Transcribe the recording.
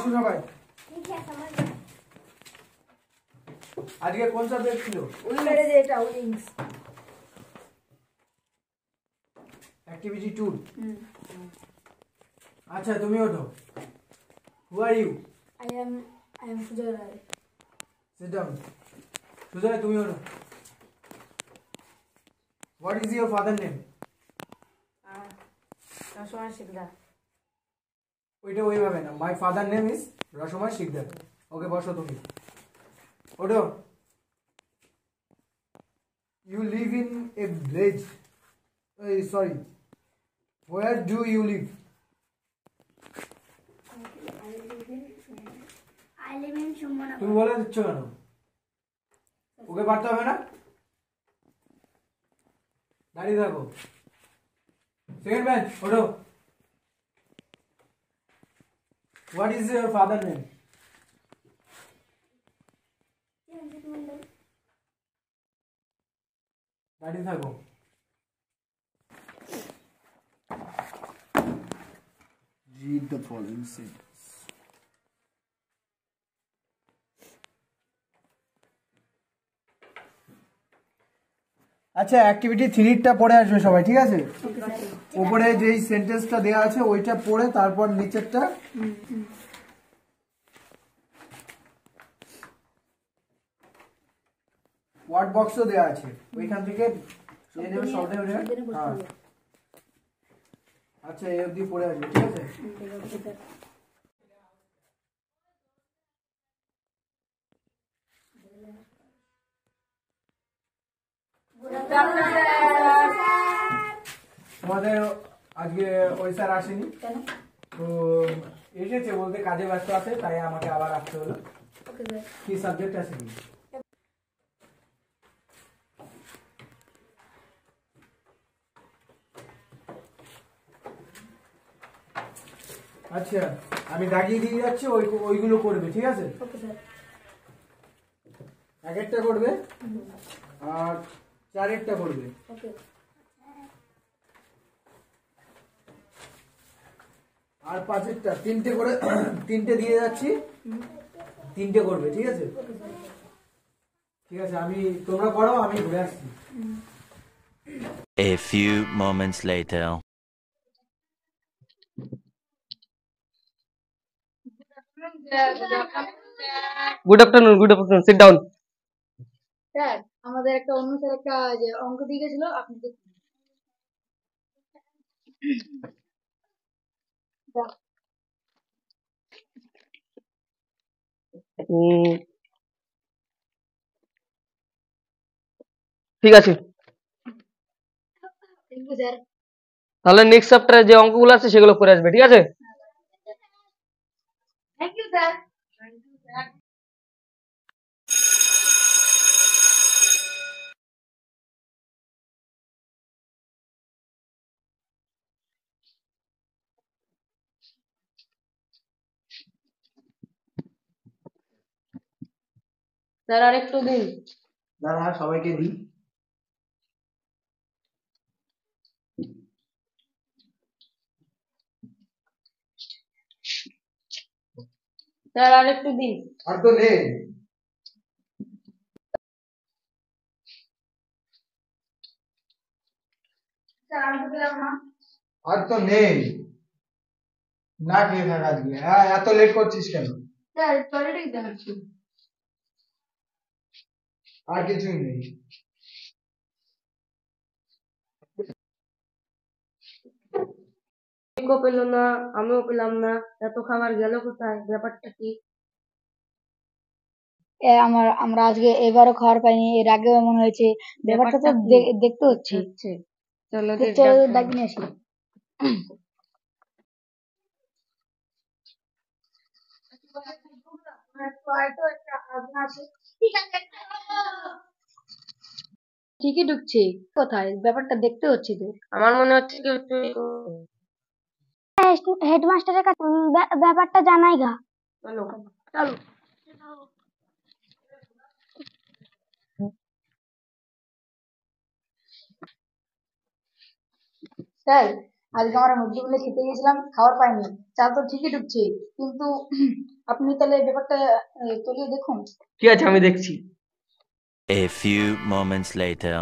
বসো সবাই। আজকে কোন সাবজেক্ট ছিল? এটা উইংস অ্যাক্টিভিটি 2। আচ্ছা তুমি ওঠো। Who are you? I am Sujoy Rai. Sit down. Sujoy তুমি ওঠো। What is your father name? Rasamoy Sikdar. ওইটা ওইভাবে না, my father name is Rasamoy Sikdar. Okay বসো তুমি। ওঠো। You live in a village, sorry, where do you live? I live in Shumana. তুমি বলে দিচ্ছ কেন? ওকে পারতে হবে না? দাঁড়িয়ে থাকো। সেকেন্ড বেঞ্চ ওঠো। What is your father name? দাঁড়িয়ে থাকো। Read the following sentence. আচ্ছা অ্যাক্টিভিটি 3টা পড়ে আসবে সবাই, ঠিক আছে? উপরে যেই সেন্টেন্সটা দেয়া আছে ওইটা পড়ে তারপর নিচেরটা ওয়ার্ড বক্সও দেয়া আছে, ওইখান থেকে নিয়ে নেবে সবটা। হ্যাঁ আচ্ছা এই অবধি পড়ে আসবে, ঠিক আছে? তোমাদের আজকে ওই স্যার আসেনি, তো এসেছে বলতে কাজে ব্যস্ত আছে, তাই আমাকে আবার আসতে হলো। কি সাবজেক্ট আসেনি? আচ্ছা আমি দাগিয়ে দিয়ে যাচ্ছি, ওইগুলো করবে, ঠিক আছে? এক একটা করবে আর চারেরটা করবে। আর পাঁচেরটা তিনটে করে, তিনটে দিয়ে যাচ্ছি, তিনটে করবে, ঠিক আছে? ঠিক আছে আমি, তোমরা করো, আমি ঘুরে আসছি। A few moments later. Good afternoon. Good afternoon. Sit down. Sir আমাদের একটা অন্য স্যার একটা যে অঙ্ক দিয়ে গেছিল, আপনি দেখুন। ঠিক আছে, থ্যাংক ইউ স্যার। তাহলে নেক্সট চ্যাপ্টারে যে অঙ্কগুলো আছে সেগুলো করে আসবে, ঠিক আছে? Thank you sir. স্যার আরেকটু দিন। দাঁড়া সবাইকে দিই। স্যার আরেকটু দিন। আর তো নেই। স্যার আমি তো পেলাম না। আর তো নেই, না খেয়ে থাক আজকে। হ্যাঁ এত লেট করছিস কেন? স্যার টয়লেটে যেতে হচ্ছে। আর কিছুই নেই। কেউ পেল না, আমিও পেলাম না, এত খাবার গেল কোথায়? ব্যাপারটা কি? আমরা আজকে এবারও খাবার পাইনি, এর আগেও এমন হয়েছে। ব্যাপারটা তো দেখতে হচ্ছে। চলো চলো ডাকি নিয়ে আসি। ঠিকই ঢুকছে, কোথায়? ব্যাপারটা দেখতে হচ্ছে তো। আমার মনে হচ্ছে কি হেডমাস্টারের কাছে ব্যাপারটা জানাই গা। চলো চলো। স্যার আজকে আমরা মিড খেতে গেছিলাম, খাবার পাইনি। চাল তো ঠিকই ঢুকছে, কিন্তু আপনি তাহলে ব্যাপারটা তলিয়ে দেখুন। ঠিক আছে, আমি দেখছি। A few moments later.